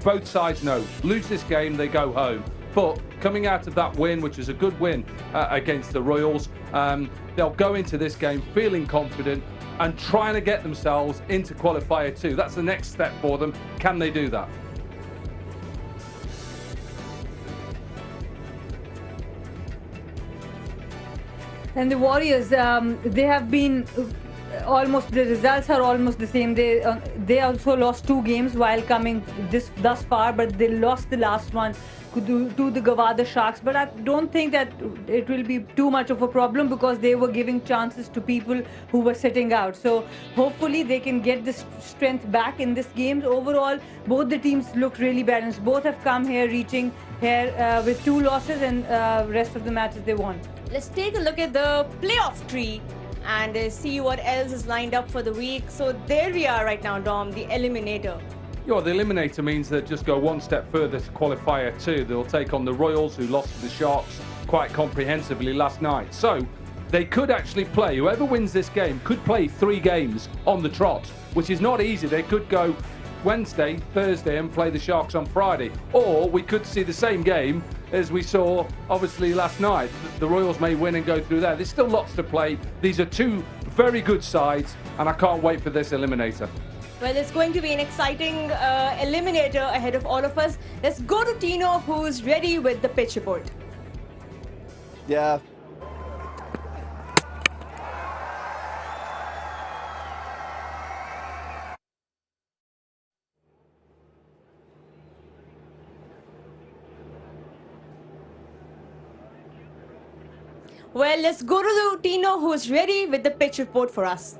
both sides know, lose this game, they go home. But coming out of that win, which is a good win against the Royals, they'll go into this game feeling confident and trying to get themselves into qualifier 2. That's the next step for them. Can they do that? And the Warriors, they have been almost, the results are almost the same. They also lost 2 games while coming thus far, but they lost the last one to the Gawada Sharks. But I don't think that it will be too much of a problem because they were giving chances to people who were sitting out. So hopefully they can get this strength back in this game. Overall, both the teams looked really balanced. Both have come here reaching here with 2 losses, and rest of the matches they won. Let's take a look at the playoff tree and see what else is lined up for the week. So there we are right now, Dom, the eliminator. Yeah, the eliminator means they just go one step further to qualifier 2. They'll take on the Royals, who lost to the Sharks quite comprehensively last night. So they could actually play, whoever wins this game could play 3 games on the trot, which is not easy. They could go Wednesday, Thursday and play the Sharks on Friday. Or we could see the same game as we saw obviously last night. The Royals may win and go through there. There's still lots to play. These are 2 very good sides and I can't wait for this eliminator. Well, it's going to be an exciting eliminator ahead of all of us. Let's go to Tino, who's ready with the pitch report. Yeah. Well, let's go to Tino, who's ready with the pitch report for us.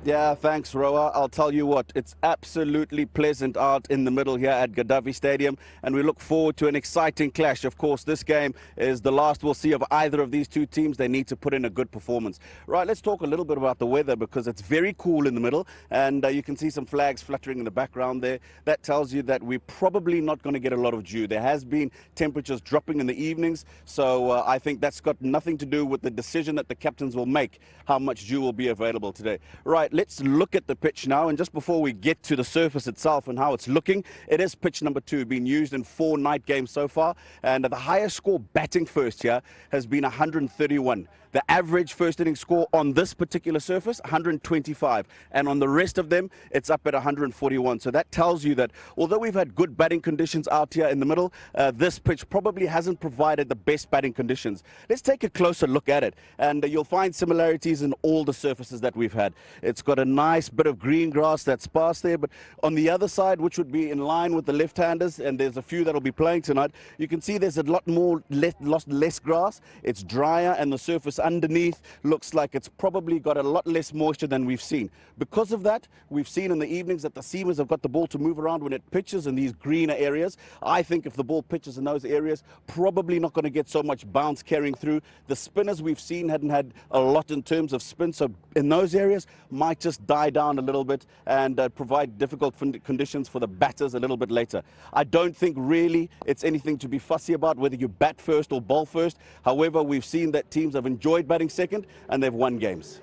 Yeah, thanks, Roa. I'll tell you what, it's absolutely pleasant out in the middle here at Gaddafi Stadium, and we look forward to an exciting clash. Of course, this game is the last we'll see of either of these 2 teams. They need to put in a good performance. Right, let's talk a little bit about the weather because it's very cool in the middle, and you can see some flags fluttering in the background there. That tells you that we're probably not going to get a lot of dew. There has been temperatures dropping in the evenings, so I think that's got nothing to do with the decision that the captains will make, how much dew will be available today. Right. Let's look at the pitch now, and just before we get to the surface itself and how it's looking, it is pitch number 2, being used in 4 night games so far, and the highest score batting first here has been 131. The average first inning score on this particular surface, 125. And on the rest of them, it's up at 141. So that tells you that although we've had good batting conditions out here in the middle, this pitch probably hasn't provided the best batting conditions. Let's take a closer look at it. And you'll find similarities in all the surfaces that we've had. It's got a nice bit of green grass that's sparse there. But on the other side, which would be in line with the left-handers, and there's a few that'll be playing tonight, you can see there's a lot more less grass. It's drier, and the surface underneath looks like it's probably got a lot less moisture than we've seen. Because of that, we've seen in the evenings that the seamers have got the ball to move around when it pitches in these greener areas. I think if the ball pitches in those areas, probably not going to get so much bounce carrying through. The spinners we've seen hadn't had a lot in terms of spin, so in those areas might just die down a little bit and provide difficult conditions for the batters a little bit later. I don't think really it's anything to be fussy about whether you bat first or bowl first. However, we've seen that teams have enjoyed batting second and they've won games.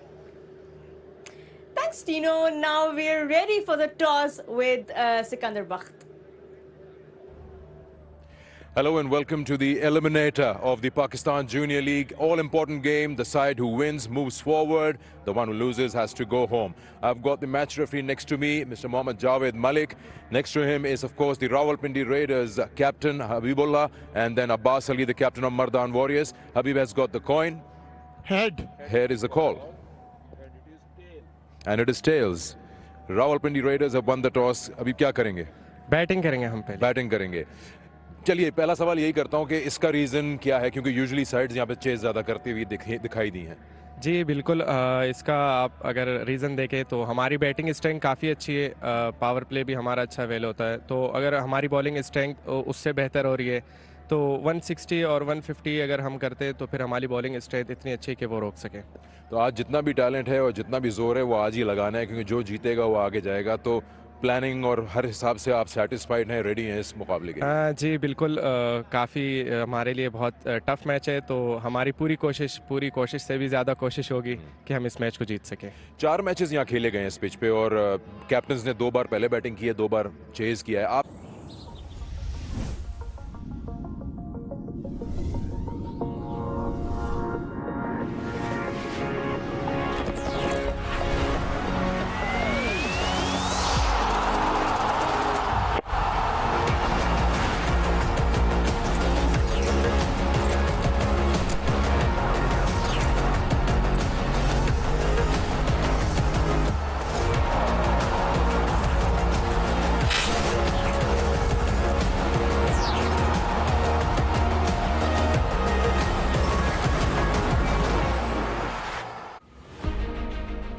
Thanks, Tino. Now we're ready for the toss with Sikandar Bakht. Hello and welcome to the eliminator of the Pakistan Junior League. All-important game. The side who wins moves forward. The one who loses has to go home. I've got the match referee next to me, Mr. Mohammad Javed Malik. Next to him is, of course, the Rawalpindi Raiders captain, Habibullah, and then Abbas Ali, the captain of Mardan Warriors. Habib has got the coin. Head. Head is the call. And it is tails. Rawalpindi Raiders have won the toss. Habib, क्या करेंगे? Batting करेंगे हम पहले. Batting करेंगे. चलिए पहला सवाल यही करता हूं कि इसका रीज़न क्या है, क्योंकि यूजुअली साइड्स यहाँ पे चेज ज़्यादा करती हुई दिखाई दी हैं. जी बिल्कुल, इसका आप अगर रीज़न देखें तो हमारी बैटिंग स्ट्रेंथ काफ़ी अच्छी है, पावर प्ले भी हमारा अच्छा वेल होता है, तो अगर हमारी बॉलिंग स्ट्रेंथ उससे बेहतर हो रही है तो 160 और 150 अगर हम करते तो फिर हमारी बॉलिंग स्ट्रेंथ इतनी अच्छी कि वो रोक सके. तो आज जितना भी टैलेंट है और जितना भी जोर है वो आज ही लगाना है, क्योंकि जो जीतेगा वो आगे जाएगा. तो प्लानिंग और हर हिसाब से आप सेटिस्फाइड हैं, रेडी हैं इस मुकाबले के लिए? जी बिल्कुल, काफ़ी हमारे लिए बहुत टफ मैच है, तो हमारी पूरी कोशिश से भी ज़्यादा कोशिश होगी कि हम इस मैच को जीत सकें। 4 मैचेस यहाँ खेले गए हैं इस पिच पे और कैप्टन्स ने 2 बार पहले बैटिंग की है, 2 बार चेज किया है। आप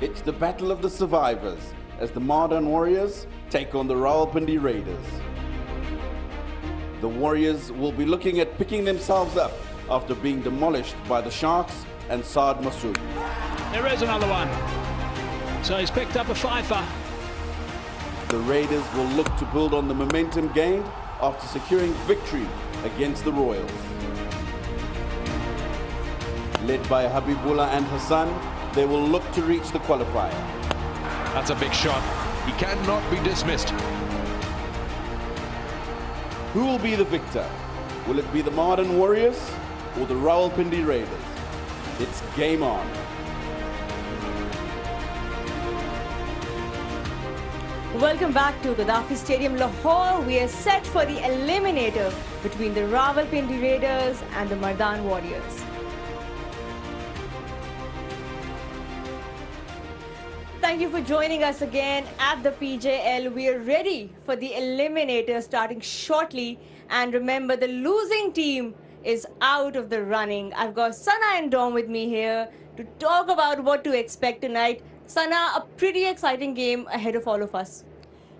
It's the battle of the survivors as the Mardan Warriors take on the Rawalpindi Raiders. The Warriors will be looking at picking themselves up after being demolished by the Sharks and Saad Masood. There is another one. So he's picked up a fifer. The Raiders will look to build on the momentum gained after securing victory against the Royals. Led by Habibullah and Hassan, they will look to reach the qualifier. That's a big shot. He cannot be dismissed. Who will be the victor? Will it be the Mardan Warriors or the Rawalpindi Raiders? It's game on. Welcome back to Gaddafi Stadium, Lahore. We are set for the eliminator between the Rawalpindi Raiders and the Mardan Warriors. Thank you for joining us again at the PJL. We are ready for the eliminator starting shortly. And remember, the losing team is out of the running. I've got Sana and Dom with me here to talk about what to expect tonight. Sana, a pretty exciting game ahead of all of us.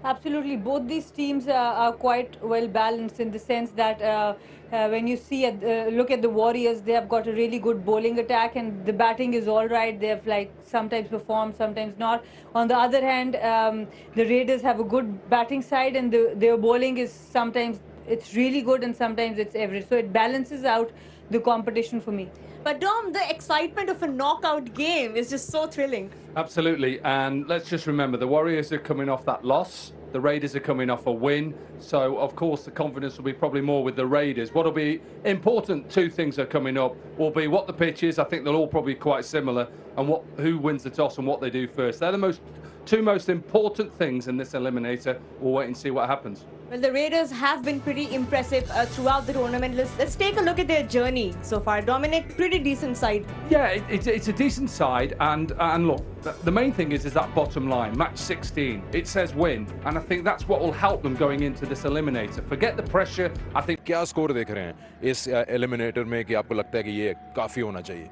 Absolutely, both these teams are quite well balanced in the sense that when you see look at the Warriors, they have got a really good bowling attack and the batting is all right. They have like sometimes performed, sometimes not. On the other hand, the Raiders have a good batting side and their bowling is sometimes it's really good and sometimes it's average. So it balances out the competition for me. But Dom, the excitement of a knockout game is just so thrilling. Absolutely, and let's just remember the Warriors are coming off that loss. The Raiders are coming off a win, so of course the confidence will be probably more with the Raiders. What will be important, 2 things are coming up, will be what the pitch is. I think they'll all probably be quite similar, and who wins the toss and what they do first. They're the 2 most important things in this eliminator. We'll wait and see what happens. Well, the Raiders have been pretty impressive throughout the tournament. Let's take a look at their journey so far. Dominic, pretty decent side. Yeah, it's a decent side, and look, the main thing is that bottom line, match 16. It says win, and I think that's what will help them going into this eliminator. Forget the pressure. I think. क्या score देख रहे हैं इस eliminator में कि आपको लगता है कि ये काफी होना चाहिए?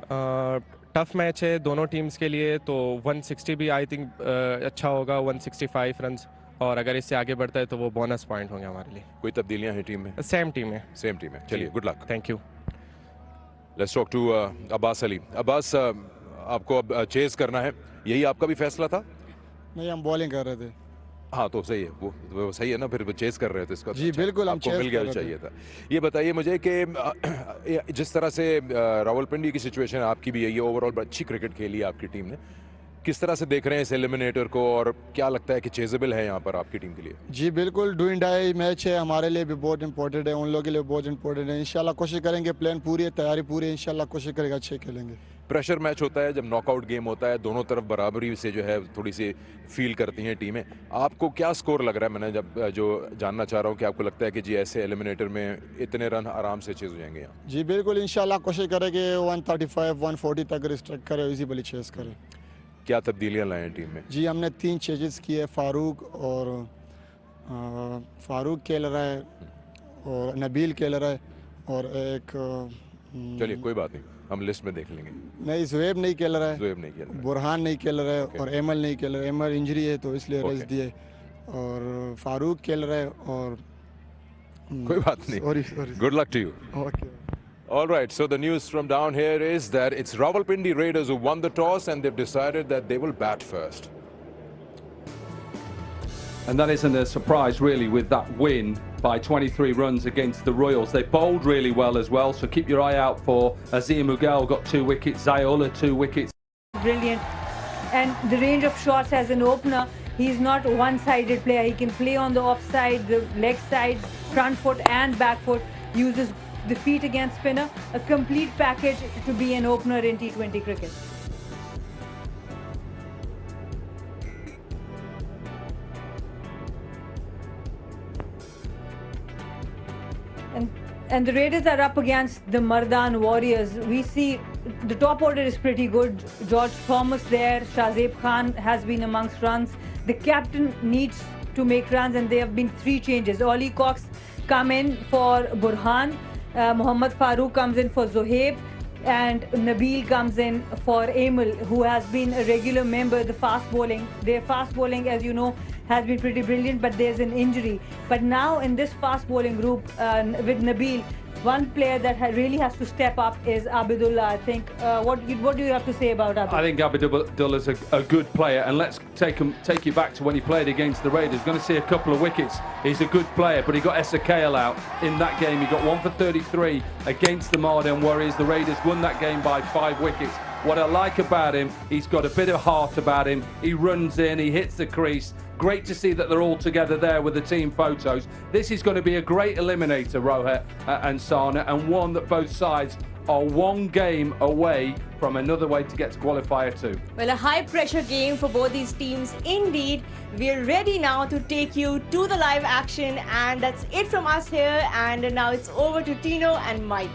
टफ मैच है दोनों टीम्स के लिए, तो 160 भी आई थिंक अच्छा होगा, 165 रन्स, और अगर इससे आगे बढ़ता है तो वो बोनस पॉइंट होंगे हमारे लिए। कोई तब्दीलियां हैं टीम में? सेम टीम है। सेम टीम है, चलिए good luck. Thank you. Let's talk to Abbas Ali. Abbas, आपको अब चेज करना है, यही आपका भी फैसला था? नहीं, हम बॉलिंग कर रहे थे। हाँ तो सही है, वो सही है ना, फिर चेज कर रहे थे इसका। जी बिल्कुल, हम आपको मिल गया चाहिए था। ये बताइए मुझे कि जिस तरह से रावलपिंडी की सिचुएशन आपकी भी है, ये ओवरऑल अच्छी क्रिकेट खेली है आपकी टीम ने, किस तरह से देख रहे हैं इस एलिमिनेटर को और क्या लगता है कि चेजेबल है यहाँ पर आपकी टीम के लिए? जी बिल्कुल, डू एंड डाई मैच है, हमारे लिए भी बहुत इंपॉर्टेंट है, उन लोगों के लिए बहुत इंपॉर्टेंट है। इंशाल्लाह कोशिश करेंगे, प्लान पूरी है, तैयारी पूरी है, इंशाल्लाह कोशिश करेंगे अच्छे खेलेंगे। प्रेशर मैच होता है, जब नॉकआउट गेम होता है, दोनों तरफ बराबरी से जो है थोड़ी सी फील करती हैं टीमें। आपको क्या स्कोर लग रहा है? मैंने जब जो जानना चाह रहा हूँ कि आपको लगता है कि जी ऐसे एलिमिनेटर में इतने रन आराम से चेज हो जाएंगे यहाँ? जी बिल्कुल, इंशाल्लाह कोशिश करेंगे 135 140 तक रिस्ट्रिक्ट करें, इजीली चेस करें। क्या तब्दीलियाँ लाए हैं टीम में? जी हमने 3 चेंजेस किए, फारूक खेल रहा है और नबील खेल रहा है और एक चलिए कोई बात नहीं, हम लिस्ट में देख लेंगे। नहीं, ज़ुएब नहीं खेल रहा है, ज़ुएब नहीं खेल रहा है, बुरहान नहीं खेल रहा है और एमल नहीं खेल रहा है। एमल इंजरी है तो इसलिए रेस्ट दिए, और फारूक खेल रहा है और कोई बात नहीं। Good luck to you. Okay. All right, so the news from down here is that it's Rawalpindi Raiders who won the toss and they've decided that they will bat first. And that isn't a surprise, really, with that win by 23 runs against the Royals. They bowled really well as well, so keep your eye out for Azim Mughal, got 2 wickets, Zayola 2 wickets. Brilliant. And the range of shots as an opener, he's not a one-sided player. He can play on the offside, the leg side, front foot and back foot, uses the feet against spinner. A complete package to be an opener in T20 cricket. And the Raiders are up against the Mardan Warriors. We see the top order is pretty good. George Thomas there, Shahzeb Khan has been amongst runs. The captain needs to make runs, and there have been 3 changes. Ollie Cox come in for Burhan, Mohammad Farooq comes in for Zohaib, and Nabil comes in for Emil, who has been a regular member of the fast bowling. Their fast bowling, as you know, has been pretty brilliant, but there's an injury. But now in this fast bowling group with Nabil, one player that really has to step up is Abidullah, I think. What do you have to say about Abidullah? I think Abidullah is a good player, and let's take you back to when he played against the Raiders. Going to see a couple of wickets. He's a good player, but he got Esakale out in that game. He got 1 for 33 against the Mardan Warriors. The Raiders won that game by 5 wickets. What I like about him, he's got a bit of heart about him. He runs in, he hits the crease. Great to see that they're all together there with the team photos. This is going to be a great eliminator, Rohit and Sana, and one that both sides are 1 game away from another way to get to qualifier 2. Well, a high-pressure game for both these teams indeed. We're ready now to take you to the live action, and that's it from us here. And now it's over to Tino and Mike.